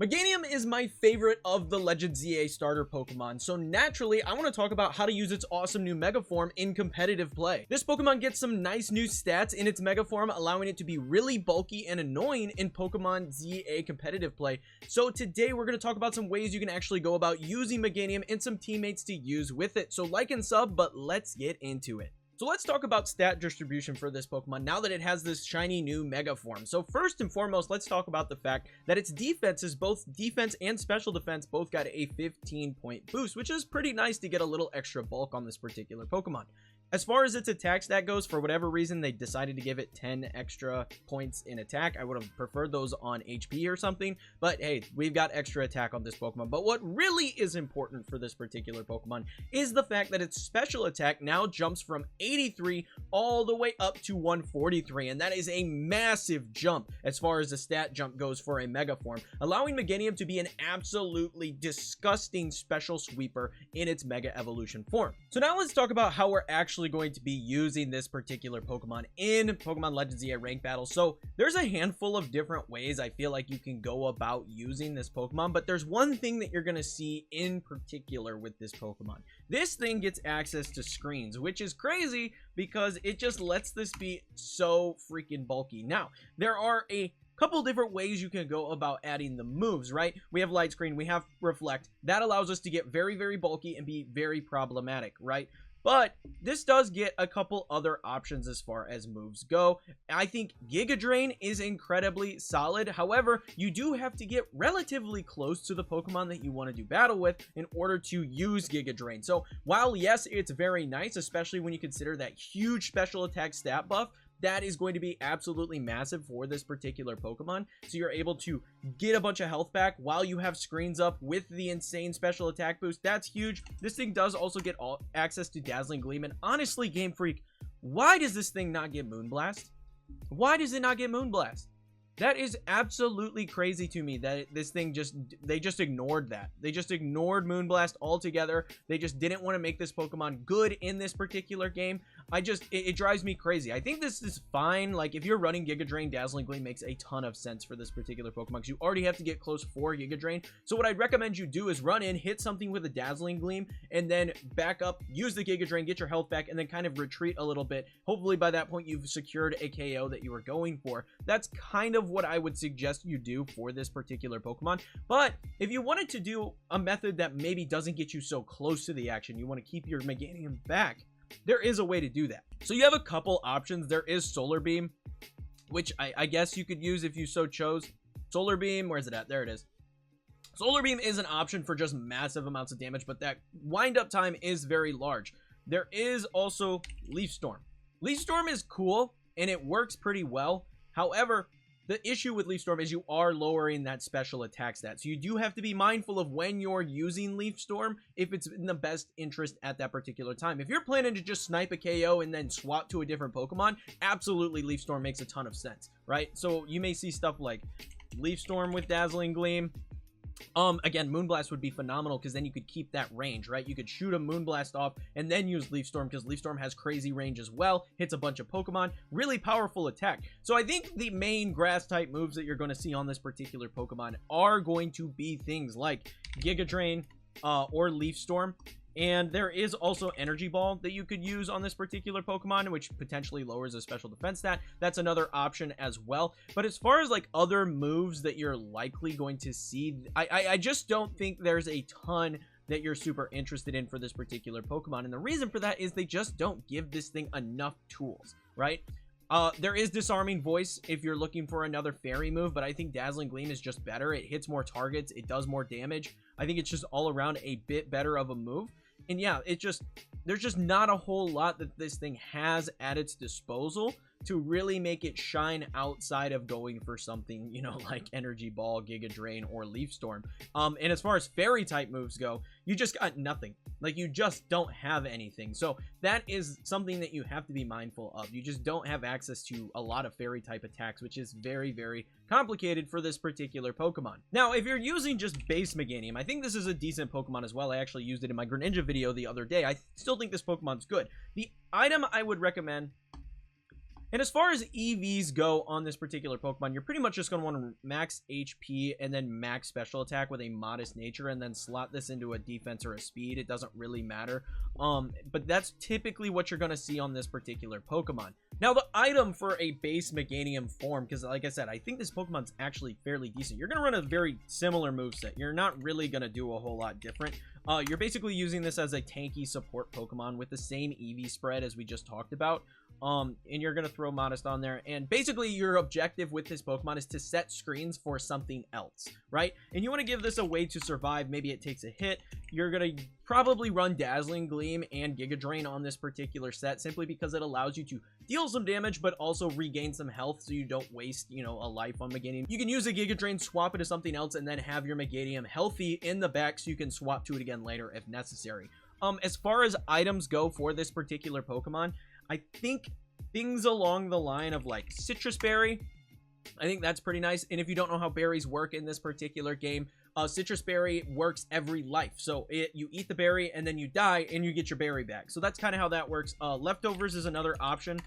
Meganium is my favorite of the Legend ZA starter Pokemon, so naturally I want to talk about how to use its awesome new Mega Form in competitive play. This Pokemon gets some nice new stats in its Mega Form, allowing it to be really bulky and annoying in Pokemon ZA competitive play. So today we're going to talk about some ways you can actually go about using Meganium and some teammates to use with it. So like and sub, but let's get into it. So let's talk about stat distribution for this Pokemon now that it has this shiny new Mega Form. So first and foremost, let's talk about the fact that its defenses, both defense and special defense, both got a 15-point boost, which is pretty nice to get a little extra bulk on this particular Pokemon. As far as its attack stat goes, for whatever reason, they decided to give it 10 extra points in attack. I would have preferred those on HP or something, but hey, we've got extra attack on this Pokemon. But what really is important for this particular Pokemon is the fact that its special attack now jumps from 83 all the way up to 143, and that is a massive jump as far as the stat jump goes for a Mega Form, allowing Meganium to be an absolutely disgusting special sweeper in its Mega Evolution form. So now let's talk about how we're actually going to be using this particular Pokemon in Pokemon Legends ZA rank battles. So there's a handful of different ways I feel like you can go about using this Pokemon, but there's one thing that you're going to see in particular with this Pokemon. This thing gets access to screens, which is crazy because it just lets this be so freaking bulky. Now, there are a couple different ways you can go about adding the moves, right? We have light screen, we have reflect. That allows us to get very, very bulky and be very problematic, right? But this does get a couple other options as far as moves go. I think Giga Drain is incredibly solid. However, you do have to get relatively close to the Pokemon that you want to do battle with in order to use Giga Drain. So while yes, it's very nice, especially when you consider that huge special attack stat buff, that is going to be absolutely massive for this particular Pokemon. So you're able to get a bunch of health back while you have screens up with the insane special attack boost. That's huge. This thing does also get access to Dazzling Gleam. And honestly, Game Freak, why does this thing not get Moonblast? Why does it not get Moonblast? That is absolutely crazy to me that this thing they just ignored that. They just ignored Moonblast altogether. They just didn't want to make this Pokemon good in this particular game. It drives me crazy. I think this is fine. Like, if you're running Giga Drain, Dazzling Gleam makes a ton of sense for this particular Pokemon because you already have to get close for Giga Drain. So what I'd recommend you do is run in, hit something with a Dazzling Gleam, and then back up, use the Giga Drain, get your health back, and then kind of retreat a little bit. Hopefully by that point you've secured a KO that you were going for. That's kind of what I would suggest you do for this particular Pokemon. But if you wanted to do a method that maybe doesn't get you so close to the action, you want to keep your Meganium back, there is a way to do that. So you have a couple options. There is Solar Beam, which I guess you could use if you so chose. Solar Beam, where's it at? There it is. Solar Beam is an option for just massive amounts of damage, but that wind up time is very large. There is also Leaf Storm. Leaf Storm is cool and it works pretty well. However, the issue with Leaf Storm is you are lowering that special attack stat. So you do have to be mindful of when you're using Leaf Storm if it's in the best interest at that particular time. If you're planning to just snipe a KO and then swap to a different Pokemon, absolutely Leaf Storm makes a ton of sense, right? So you may see stuff like Leaf Storm with Dazzling Gleam. Again, Moonblast would be phenomenal because then you could keep that range, right? You could shoot a Moonblast off and then use Leaf Storm because Leaf Storm has crazy range as well, hits a bunch of Pokemon, really powerful attack. So I think the main grass type moves that you're going to see on this particular Pokemon are going to be things like Giga Drain or Leaf Storm. And there is also Energy Ball that you could use on this particular Pokemon, which potentially lowers a special defense stat. That's another option as well. But as far as like other moves that you're likely going to see, I just don't think there's a ton that you're super interested in for this particular Pokemon. And the reason for that is they just don't give this thing enough tools, right? There is Disarming Voice if you're looking for another fairy move, but I think Dazzling Gleam is just better. It hits more targets. It does more damage. I think it's just all around a bit better of a move. And yeah, there's just not a whole lot that this thing has at its disposal to really make it shine outside of going for something, you know, like Energy Ball, Giga Drain, or Leaf Storm. And as far as fairy type moves go, you just got nothing. Like, you just don't have anything. So that is something that you have to be mindful of. You just don't have access to a lot of fairy type attacks, which is very, very complicated for this particular Pokemon. Now, if you're using just base Meganium, I think this is a decent Pokemon as well. I actually used it in my Greninja video the other day. I still think this Pokemon's good. The item I would recommend, And as far as EVs go on this particular Pokemon, you're pretty much just going to want to max HP and then max special attack with a modest nature, and then slot this into a defense or a speed. It doesn't really matter. But that's typically what you're going to see on this particular Pokemon. Now, the item for a base Meganium form, because like I said, I think this Pokemon's actually fairly decent. You're going to run a very similar moveset. You're not really going to do a whole lot different. You're basically using this as a tanky support Pokemon with the same EV spread as we just talked about. And you're going to throw Modest on there. And basically, your objective with this Pokemon is to set screens for something else, right? And you want to give this a way to survive. Maybe it takes a hit. You're going to probably run Dazzling Gleam and Giga Drain on this particular set, simply because it allows you to deal some damage, but also regain some health so you don't waste, you know, a life on Meganium. You can use a Giga Drain, swap it to something else, and then have your Meganium healthy in the back so you can swap to it again later if necessary. As far as items go for this particular Pokemon, I think things along the line of like Citrus Berry, I think that's pretty nice. And if you don't know how berries work in this particular game, Citrus Berry works every life. So you eat the berry and then you die and you get your berry back. So that's kind of how that works. Leftovers is another option.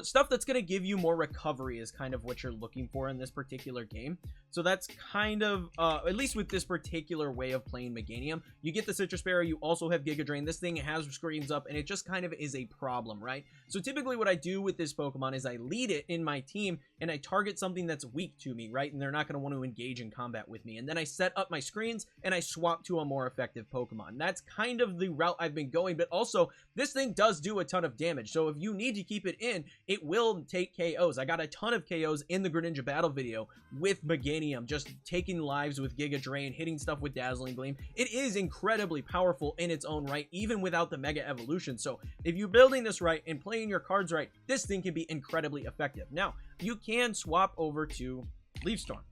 Stuff that's going to give you more recovery is kind of what you're looking for in this particular game. So that's kind of, at least with this particular way of playing Meganium, you get the Citrus Berry, you also have Giga Drain. This thing has screens up and it just kind of is a problem, right? So typically what I do with this Pokemon is I lead it in my team and I target something that's weak to me, right? And they're not going to want to engage in combat with me. And then I set up my screens and I swap to a more effective Pokemon. That's kind of the route I've been going, but also this thing does do a ton of damage. So if you need to keep it in, it will take KOs. I got a ton of KOs in the Greninja battle video with Meganium, just taking lives with Giga Drain, hitting stuff with Dazzling Gleam. It is incredibly powerful in its own right, even without the Mega Evolution. So if you're building this right and playing your cards right, this thing can be incredibly effective. Now, you can swap over to Leaf Storm.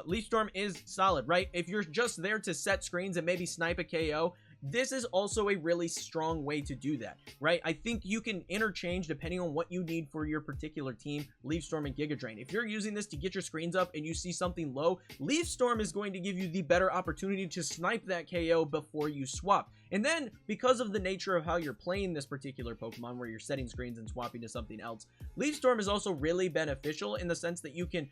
Leaf Storm is solid, right? If you're just there to set screens and maybe snipe a KO, this is also a really strong way to do that, right? I think you can interchange depending on what you need for your particular team, Leaf Storm and Giga Drain. If you're using this to get your screens up and you see something low, Leaf Storm is going to give you the better opportunity to snipe that KO before you swap. And then, because of the nature of how you're playing this particular Pokemon, where you're setting screens and swapping to something else, Leaf Storm is also really beneficial in the sense that you can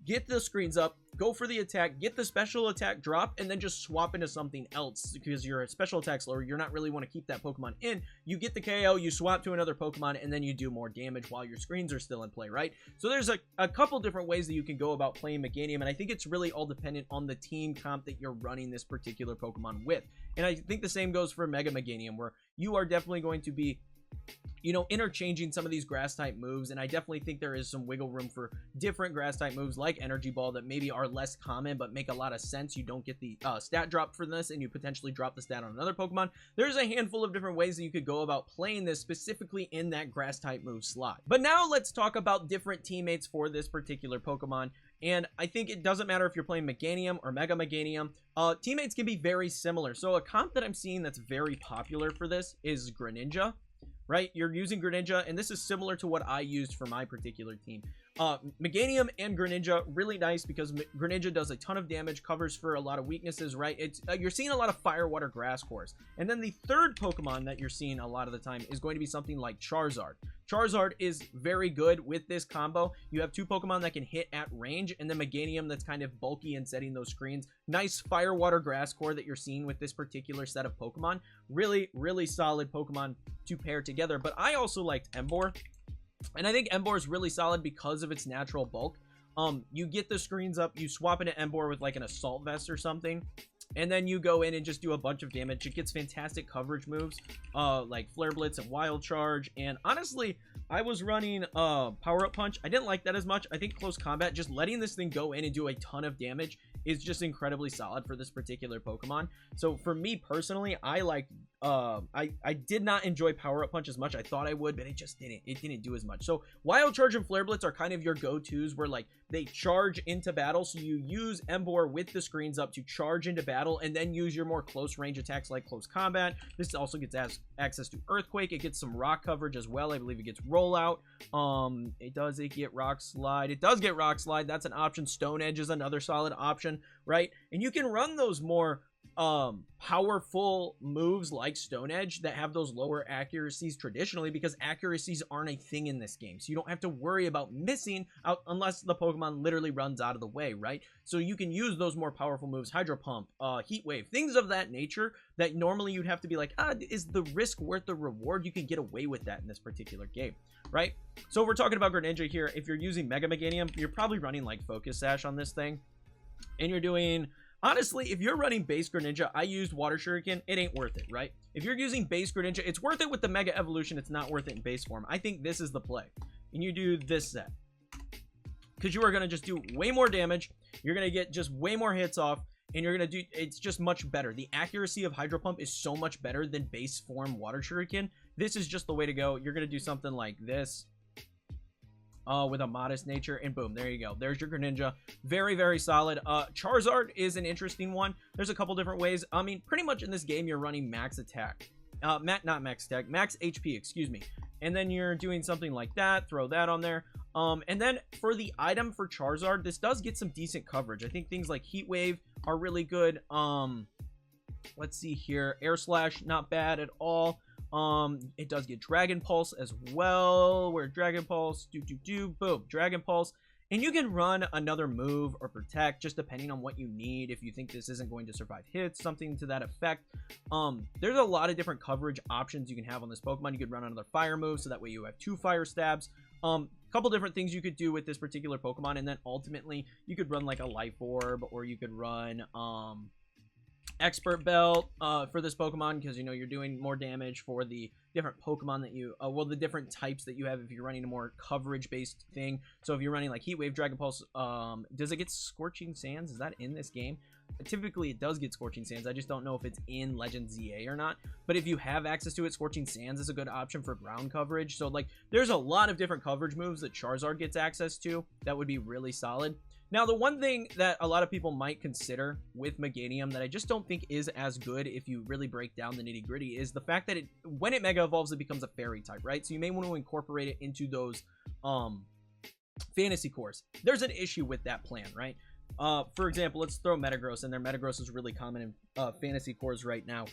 get the screens up, go for the attack, get the special attack drop, and then just swap into something else because your special attack's lower. You're not really want to keep that Pokemon in. You get the KO, you swap to another Pokemon, and then you do more damage while your screens are still in play, right? So there's a couple different ways that you can go about playing Meganium, and I think it's really all dependent on the team comp that you're running this particular Pokemon with. And I think the same goes for Mega Meganium, where you are definitely going to be, you know, interchanging some of these grass type moves, and I definitely think there is some wiggle room for different grass type moves like Energy Ball that maybe are less common but make a lot of sense. You don't get the stat drop for this, and you potentially drop the stat on another Pokemon. There's a handful of different ways that you could go about playing this specifically in that grass type move slot. But now let's talk about different teammates for this particular Pokemon. And I think it doesn't matter if you're playing Meganium or Mega Meganium. Teammates can be very similar. So a comp that I'm seeing that's very popular for this is Greninja. Right, you're using Greninja, and this is similar to what I used for my particular team. Meganium and Greninja, really nice because Greninja does a ton of damage, covers for a lot of weaknesses, right? It's you're seeing a lot of Fire, Water, Grass cores. And then the third Pokemon that you're seeing a lot of the time is going to be something like Charizard. Charizard is very good with this combo. You have two Pokemon that can hit at range, and then Meganium that's kind of bulky and setting those screens. Nice Fire, Water, Grass core that you're seeing with this particular set of Pokemon. Really, really solid Pokemon to pair together. But I also liked Emboar. And I think Emboar is really solid because of its natural bulk. You get the screens up, you swap into Emboar with like an Assault Vest or something, and then you go in and just do a bunch of damage. It gets fantastic coverage moves, like Flare Blitz and Wild Charge. And honestly, I was running Power Up Punch. I didn't like that as much. I think Close Combat, just letting this thing go in and do a ton of damage is just incredibly solid for this particular Pokemon. So for me personally, I liked I did not enjoy Power Up Punch as much. I thought I would, but it didn't do as much. So Wild Charge and Flare Blitz are kind of your go-tos where like they charge into battle. So you use Emboar with the screens up to charge into battle and then use your more close range attacks like Close Combat. This also gets access to Earthquake. It gets some rock coverage as well. I believe it gets Rollout. It get Rock Slide. It does get Rock Slide. That's an option. Stone Edge is another solid option, right? And you can run those more powerful moves like Stone Edge that have those lower accuracies traditionally, because accuracies aren't a thing in this game. So you don't have to worry about missing out unless the Pokemon literally runs out of the way, right? So you can use those more powerful moves, Hydro Pump, Heat Wave, things of that nature that normally you'd have to be like, is the risk worth the reward? You can get away with that in this particular game, right? So if we're talking about Greninja here, if you're using Mega Meganium, you're probably running like Focus Sash on this thing, and you're doing... Honestly, if you're running base Greninja, I used Water Shuriken, it ain't worth it, right? If you're using base Greninja, it's worth it with the Mega Evolution, it's not worth it in base form. I think this is the play. And you do this set. Because you are going to just do way more damage, you're going to get just way more hits off, and you're going to do, it's just much better. The accuracy of Hydro Pump is so much better than base form Water Shuriken. This is just the way to go. You're going to do something like this. With a modest nature, and boom, there you go. There's your Greninja. Very, very solid. Charizard is an interesting one. There's a couple different ways. I mean, pretty much in this game, you're running max attack. Not max attack, max HP, excuse me. And then you're doing something like that. Throw that on there. And then for the item for Charizard, this does get some decent coverage. I think things like Heat Wave are really good. Let's see here. Air Slash, not bad at all. It does get Dragon Pulse as well, where Dragon Pulse, boom, Dragon Pulse, and you can run another move or Protect, just depending on what you need. If you think this isn't going to survive hits, something to that effect. There's a lot of different coverage options you can have on this Pokemon. You could run another fire move, so that way you have 2 fire stabs. Couple different things you could do with this particular Pokemon, and then ultimately, you could run like a Life Orb, or you could run, Expert Belt for this Pokemon, because you know you're doing more damage for the different Pokemon that you well, the different types that you have if you're running a more coverage based thing. So if you're running like Heat Wave, Dragon Pulse, does it get Scorching Sands? Is that in this game? Typically it does get Scorching Sands. I just don't know if it's in Legend ZA or not, but if you have access to it, Scorching Sands is a good option for ground coverage. So like there's a lot of different coverage moves that Charizard gets access to that would be really solid. Now, the one thing that a lot of people might consider with Meganium that I just don't think is as good if you really break down the nitty-gritty is the fact that when it Mega Evolves, it becomes a Fairy type, right? So you may want to incorporate it into those Fantasy cores. There's an issue with that plan, right? For example, let's throw Metagross in there. Metagross is really common in Fantasy cores right now.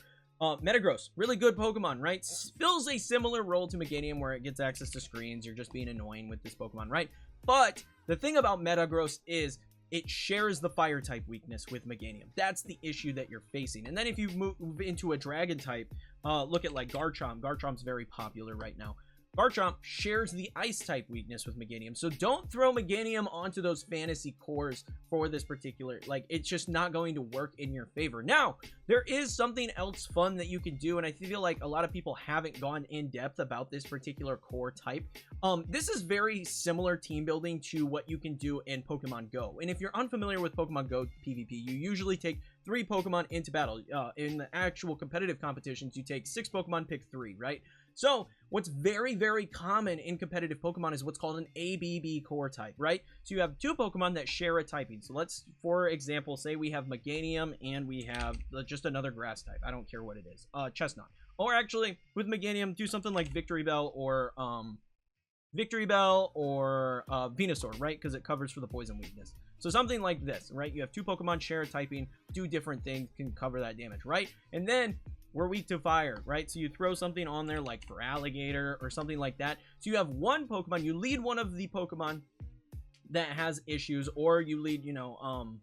Metagross, really good Pokemon, right? Fills a similar role to Meganium where it gets access to screens. You're just being annoying with this Pokemon, right? But the thing about Metagross is it shares the fire type weakness with Meganium. That's the issue that you're facing. And then if you move into a dragon type, look at like Garchomp. Garchomp's very popular right now. Garchomp shares the ice type weakness with Meganium. So don't throw Meganium onto those fantasy cores for this particular, like, it's just not going to work in your favor. Now, there is something else fun that you can do, and I feel like a lot of people haven't gone in depth about this particular core type. This is very similar team building to what you can do in Pokemon Go. And if you're unfamiliar with Pokemon Go PvP, you usually take 3 Pokemon into battle. In the actual competitive competitions, you take 6 Pokemon, pick 3, right? So what's very, very common in competitive Pokemon is what's called an ABB core type, right? So you have 2 Pokemon that share a typing. So let's, for example, say we have Meganium and we have just another grass type. I don't care what it is. Chestnut. Or actually, with Meganium, do something like Victory Bell or Venusaur, right? Because it covers for the poison weakness. So something like this, right? You have 2 Pokemon share a typing, do different things, can cover that damage, right? And then we're weak to fire, right? So you throw something on there like for Alligator or something like that. So you have one Pokemon, you lead one of the Pokemon that has issues, or you lead, you know,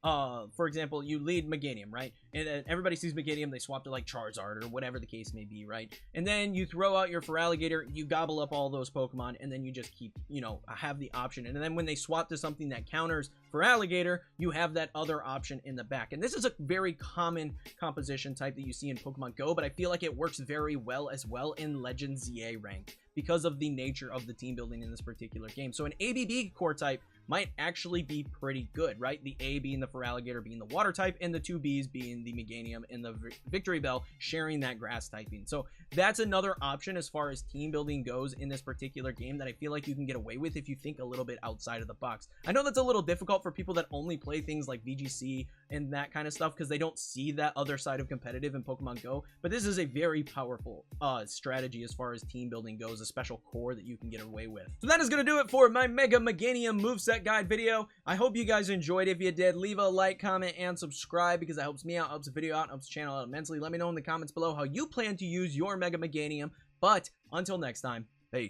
for example, you lead Meganium, right? And then everybody sees Meganium, they swap to like Charizard or whatever the case may be, right? And then you throw out your Feraligatr, you gobble up all those Pokemon, and then you just keep, you know, have the option. And then when they swap to something that counters Feraligatr, you have that other option in the back. And this is a very common composition type that you see in Pokemon Go, but I feel like it works very well as well in Legend ZA rank because of the nature of the team building in this particular game. So an ABB core type might actually be pretty good, right? The A being the Feraligatr being the water type, and the 2 Bs being the Meganium and the Victory Bell sharing that grass typing. So that's another option as far as team building goes in this particular game that I feel like you can get away with if you think a little bit outside of the box. I know that's a little difficult for people that only play things like VGC and that kind of stuff because they don't see that other side of competitive in Pokemon Go, but this is a very powerful strategy as far as team building goes, a special core that you can get away with. So that is going to do it for my Mega Meganium moveset. that guide video. I hope you guys enjoyed. If you did, leave a like, comment, and subscribe because it helps me out, helps the video out, helps the channel out immensely. Let me know in the comments below how you plan to use your Mega Meganium. But until next time, peace.